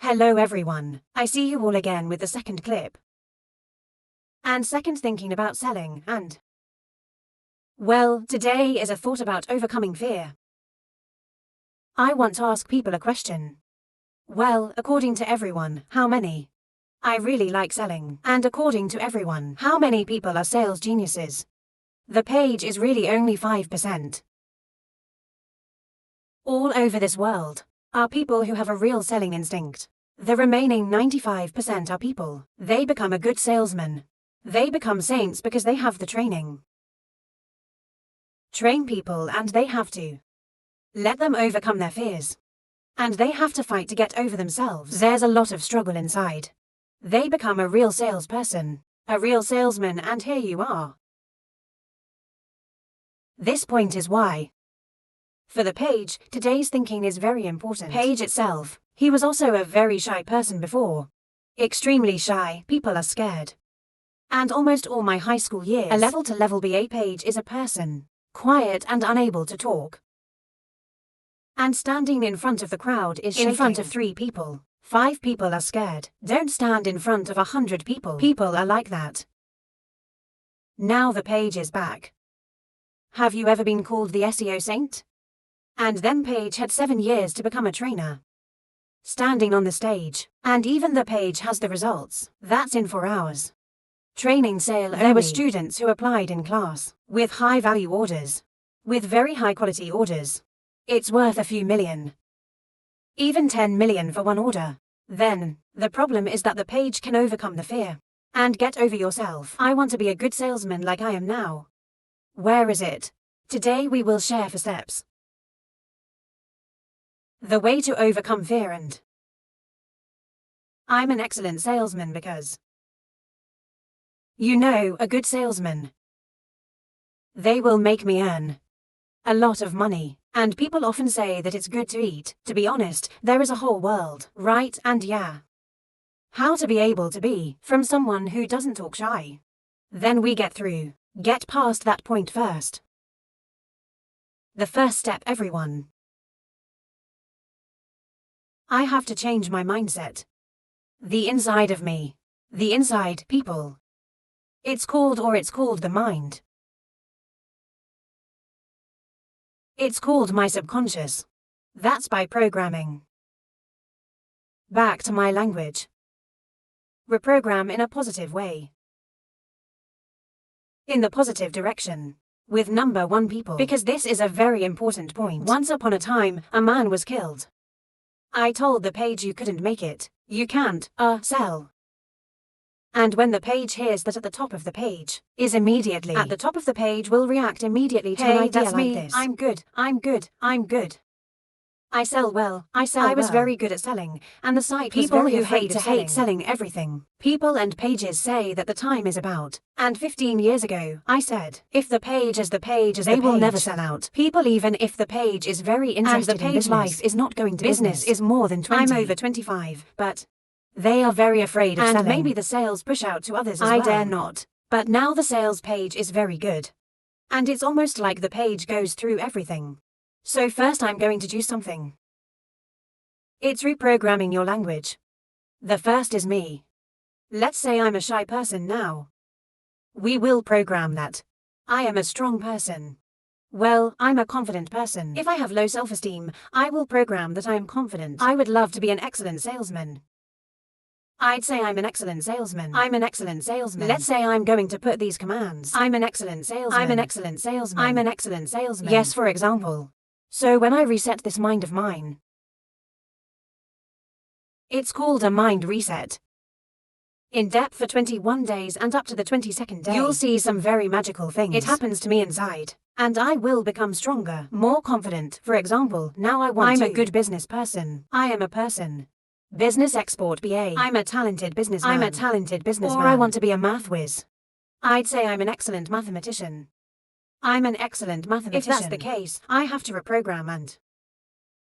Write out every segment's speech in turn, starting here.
Hello everyone, I see you all again with the second clip. And second thinking about selling and... Well, today is a thought about overcoming fear. I want to ask people a question. Well, according to everyone, how many? I really like selling, and according to everyone, how many people are sales geniuses? The page is really only 5%. All over this world are people who have a real selling instinct. The remaining 95% are people. They become a good salesman. They become saints because they have the training. Train people and they have to. Let them overcome their fears. And they have to fight to get over themselves. There's a lot of struggle inside. They become a real salesperson, a real salesman, and here you are. This point is why. For the page, today's thinking is very important. Page itself, he was also a very shy person before. Extremely shy, people are scared. And almost all my high school years, a level to level BA page is a person, quiet and unable to talk. And standing in front of the crowd is shaking. In front of 3 people, 5 people are scared. Don't stand in front of 100 people. People are like that. Now the page is back. Have you ever been called the SEO saint? And then Page had 7 years to become a trainer. Standing on the stage, and even the page has the results. That's in 4 hours. Training sale only. There were students who applied in class, with high value orders, with very high quality orders. It's worth a few million. Even 10 million for one order. Then, the problem is that the page can overcome the fear. And get over yourself. I want to be a good salesman like I am now. Where is it? Today we will share 4 steps. The way to overcome fear and... I'm an excellent salesman because... You know, a good salesman. They will make me earn a lot of money. And people often say that it's good to eat. To be honest, there is a whole world, right? And yeah. How to be able to be from someone who doesn't talk shy. Then we get through. Get past that point first. The first step, everyone. I have to change my mindset. The inside of me. The inside, people. It's called the mind. It's called my subconscious. That's by programming. Back to my language. Reprogram in a positive way. In the positive direction. With number 1 people. Because this is a very important point. Once upon a time, a man was killed. I told the page you couldn't make it. You can't, sell. And when the page hears that at the top of the page, is immediately at the top of the page will react immediately to an idea like this. I'm good, I'm good, I'm good. I sell well, I was very good at selling, and the site was very afraid of hate selling everything. People and pages say that the time is about. And 15 years ago, I said, if the page is the page, they will never sell out. People, even if the page is very interested in business, life is not going to business is more than 20. I'm over 25, but they are very afraid of selling. And maybe the sales push out to others as well. I dare not. But now the sales page is very good. And it's almost like the page goes through everything. So first I'm going to do something. It's reprogramming your language. The first is me. Let's say I'm a shy person now. We will program that. I am a strong person. Well, I'm a confident person. If I have low self-esteem, I will program that I am confident. I would love to be an excellent salesman. I'd say I'm an excellent salesman. I'm an excellent salesman. Let's say I'm going to put these commands. I'm an excellent salesman. I'm an excellent salesman. I'm an excellent salesman. Yes, for example. So when I reset this mind of mine, it's called a mind reset. In depth for 21 days and up to the 22nd day, you'll see some very magical things. It happens to me inside. And I will become stronger, more confident. For example, now I'm a good business person. I am a person. Business export BA. I'm a talented businessman. I'm a talented businessman. Or I want to be a math whiz. I'd say I'm an excellent mathematician. I'm an excellent mathematician. If that's the case, I have to reprogram and...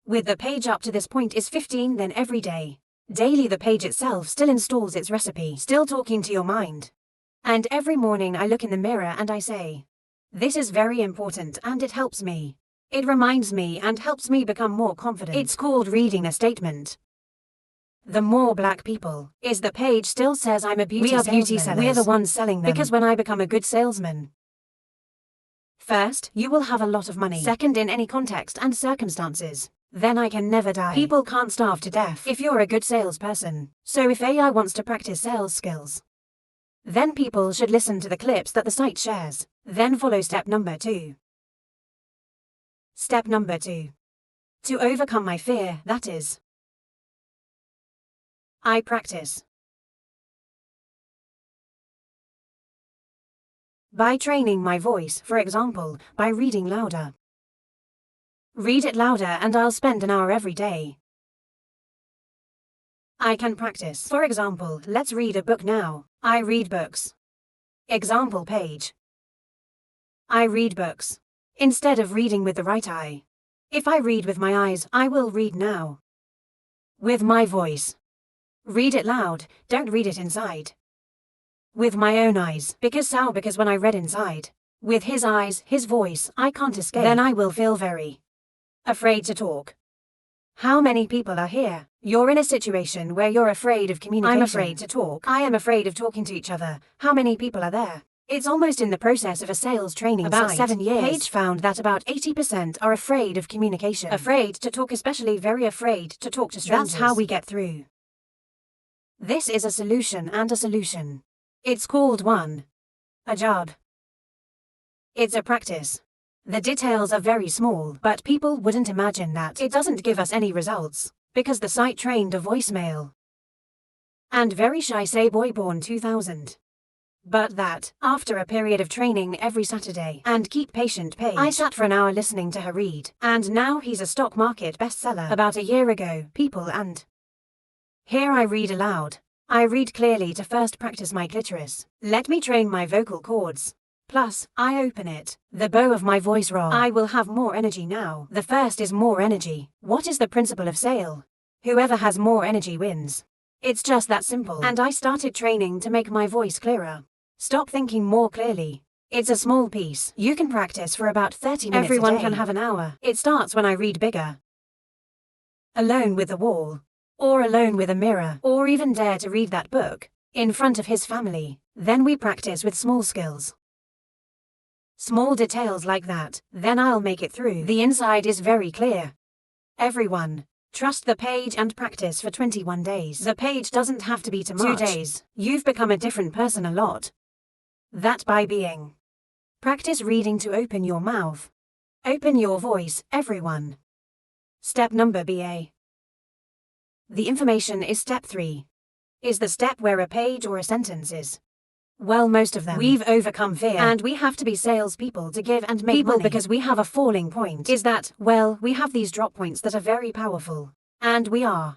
With the page up to this point is 15, then every day. Daily the page itself still installs its recipe, still talking to your mind. And every morning I look in the mirror and I say, this is very important and it helps me. It reminds me and helps me become more confident. It's called reading a statement. The more black people is the page still says I'm a beauty salesman. We are beauty sellers. We're the ones selling them. Because when I become a good salesman, first, you will have a lot of money. Second, in any context and circumstances, then I can never die. People can't starve to death if you're a good salesperson. So if AI wants to practice sales skills, then people should listen to the clips that the site shares. Then follow step number 2. Step number 2. To overcome my fear, that is, I practice by training my voice, for example, by reading louder. Read it louder and I'll spend an hour every day. I can practice. For example, let's read a book now. I read books. Example page. I read books. Instead of reading with the right eye. If I read with my eyes, I will read now. With my voice. Read it loud, don't read it inside. With my own eyes, because when I read inside, with his eyes, his voice, I can't escape. Then I will feel very afraid to talk. How many people are here? You're in a situation where you're afraid of communication. I'm afraid to talk. I am afraid of talking to each other. How many people are there? It's almost in the process of a sales training about site. 7 years. Page found that about 80% are afraid of communication. Afraid to talk, especially very afraid to talk to strangers. That's how we get through. This is a solution and a solution. It's called a job. It's a practice. The details are very small, but people wouldn't imagine that. It doesn't give us any results, because the site trained a voicemail. And very shy say boy born 2000. But that, after a period of training every Saturday, and keep patient page, I sat for an hour listening to her read, and now he's a stock market bestseller. About a year ago, people and here I read aloud. I read clearly to first practice my clitoris. Let me train my vocal cords. Plus, I open it. The bow of my voice raw. I will have more energy now. The first is more energy. What is the principle of sale? Whoever has more energy wins. It's just that simple. And I started training to make my voice clearer. Stop thinking more clearly. It's a small piece. You can practice for about 30 minutes Everyone a day. Can have an hour. It starts when I read bigger. Alone with the wall. Or alone with a mirror. Or even dare to read that book. In front of his family. Then we practice with small skills. Small details like that, then I'll make it through. The inside is very clear. Everyone, trust the page and practice for 21 days. The page doesn't have to be too much. 2 days. You've become a different person a lot. That by being. Practice reading to open your mouth. Open your voice, everyone. Step number BA. The information is step 3. Is the step where a page or a sentence is. Well, most of them. We've overcome fear. And we have to be salespeople to give and make money. Because we have a falling point. Is that, well, we have these drop points that are very powerful. And we are.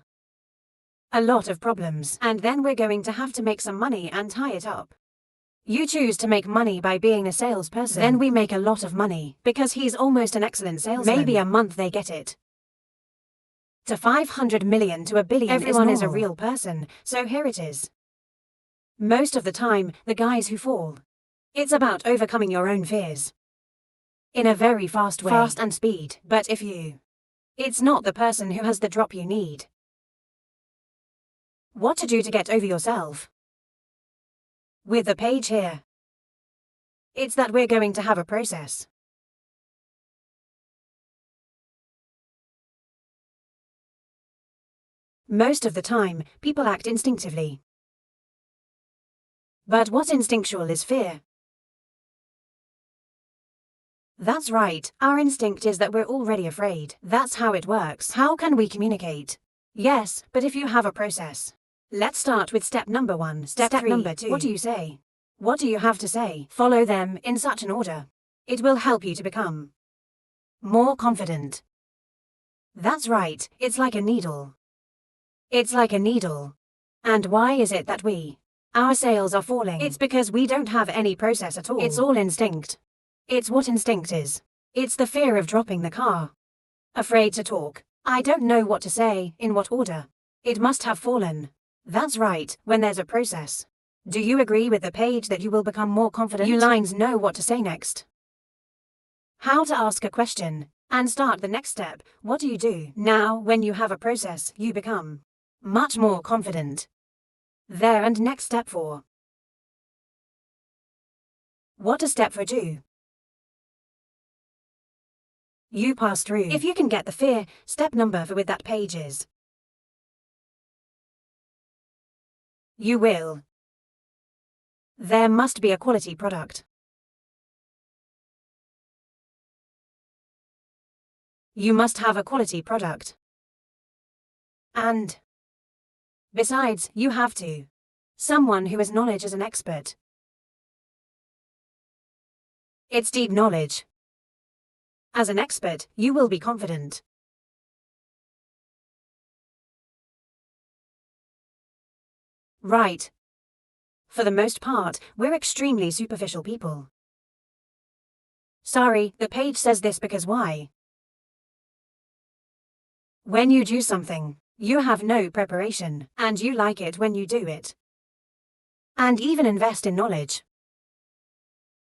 A lot of problems. And then we're going to have to make some money and tie it up. You choose to make money by being a salesperson. Then we make a lot of money. Because he's almost an excellent salesman. Maybe a month they get it. To 500 million to a billion. Everyone is a real person. So here it is. Most of the time, the guys who fall. It's about overcoming your own fears. In a very fast way. Fast and speed. But if you. It's not the person who has the drop you need. What to do to get over yourself. With the page here. It's that we're going to have a process. Most of the time, people act instinctively. But what's instinctual is fear. That's right, our instinct is that we're already afraid. That's how it works. How can we communicate? Yes, but if you have a process. Let's start with step number 1. Step 3. Number 2. What do you say? What do you have to say? Follow them in such an order. It will help you to become more confident. That's right, it's like a needle. It's like a needle. And why is it that our sales are falling? It's because we don't have any process at all. It's all instinct. It's what instinct is. It's the fear of dropping the car. Afraid to talk. I don't know what to say, in what order. It must have fallen. That's right, when there's a process. Do you agree with the page that you will become more confident? You lines know what to say next. How to ask a question, and start the next step. What do you do? Now, when you have a process, you become Much more confident. There, and next step 4. What does step 4 do? You pass through. If you can get the fear, step number 4 with that page is. You will. There must be a quality product. You must have a quality product. And besides, you have to. Someone who has knowledge as an expert. It's deep knowledge. As an expert, you will be confident. Right. For the most part, we're extremely superficial people. Sorry, the page says this because why? When you do something, you have no preparation, and you like it when you do it. And even invest in knowledge.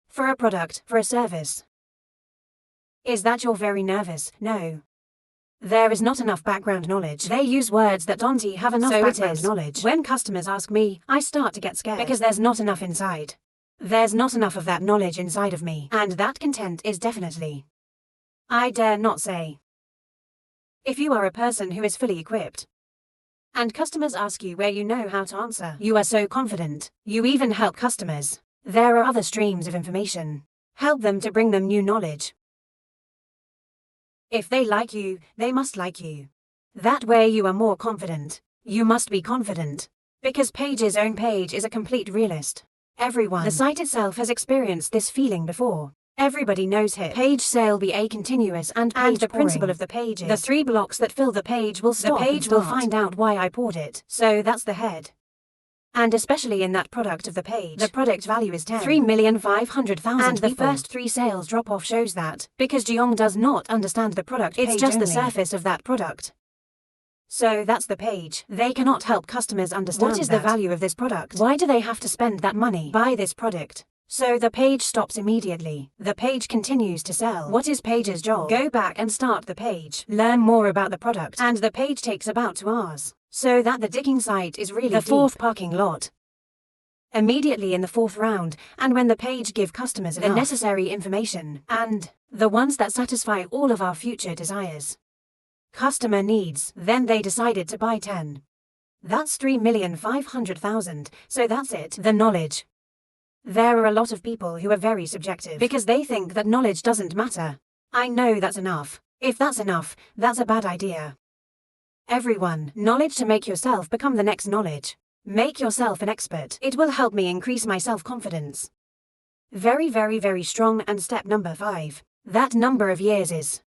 For a product, for a service. Is that you're very nervous? No. There is not enough background knowledge. They use words that don't have enough background knowledge. When customers ask me, I start to get scared because there's not enough inside. There's not enough of that knowledge inside of me, and that content is definitely. I dare not say. If you are a person who is fully equipped, and customers ask you where you know how to answer, you are so confident, you even help customers. There are other streams of information. Help them to bring them new knowledge. If they like you, they must like you. That way you are more confident. You must be confident. Because Page's own page is a complete realist. Everyone. The site itself has experienced this feeling before. Everybody knows his page sale be a continuous and the principle of the page is the 3 blocks that fill the page will stop. The page will find out why I poured it. So that's the head. And especially in that product of the page, the product value is 3,500,000 and the first 3 sales drop-off shows that, because Jeong does not understand the product page. It's just the surface of that product. So that's the page. They cannot help customers understand what is the value of this product. Why do they have to spend that money? Buy this product. So the page stops immediately. The page continues to sell. What is Page's job? Go back and start the page. Learn more about the product. And the page takes about 2 hours. So that the digging site is really the 4th parking lot. Immediately in the 4th round, and when the page give customers the necessary information, and the ones that satisfy all of our future desires. Customer needs, then they decided to buy 10. That's 3,500,000, so that's it, the knowledge. There are a lot of people who are very subjective because they think that knowledge doesn't matter. I know that's enough. If that's enough, that's a bad idea. Everyone, knowledge to make yourself become the next knowledge. Make yourself an expert. It will help me increase my self-confidence. Very, very, very strong. And step number 5. That number of years is.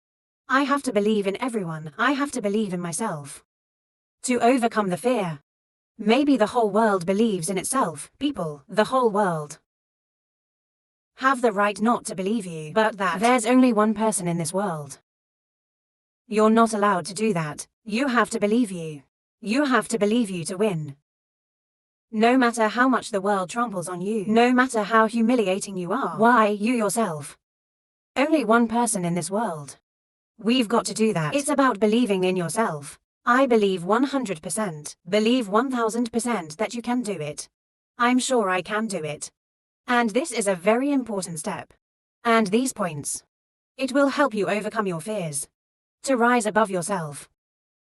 I have to believe in everyone. I have to believe in myself. To overcome the fear. Maybe the whole world believes in itself. People, the whole world. Have the right not to believe you, but that there's only one person in this world. You're not allowed to do that. You have to believe you. You have to believe you to win. No matter how much the world tramples on you, no matter how humiliating you are, why, you yourself. Only one person in this world. We've got to do that. It's about believing in yourself. I believe 100%, believe 1000% that you can do it. I'm sure I can do it. And this is a very important step. And these points. It will help you overcome your fears. To rise above yourself.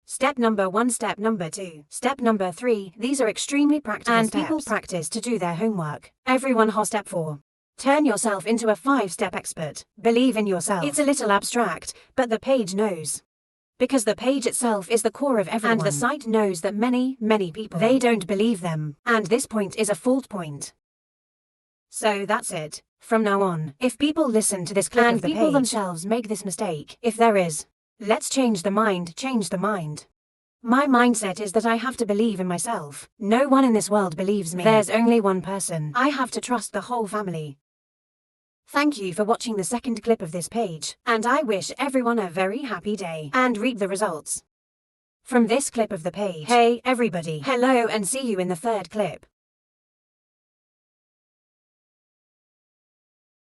Step number 1, step number 2, step number 3, these are extremely practical and steps. People practice to do their homework. Everyone has step 4. Turn yourself into a 5-step expert. Believe in yourself. It's a little abstract, but the page knows. Because the page itself is the core of everyone. And the site knows that many, many people, they don't believe them. And this point is a fault point. So that's it. From now on, if people listen to this clip and of the people page, themselves make this mistake, if there is, let's change the mind, change the mind. My mindset is that I have to believe in myself. No one in this world believes me. There's only one person. I have to trust the whole family. Thank you for watching the second clip of this page, and I wish everyone a very happy day and reap the results from this clip of the page. Hey, everybody. Hello and see you in the third clip.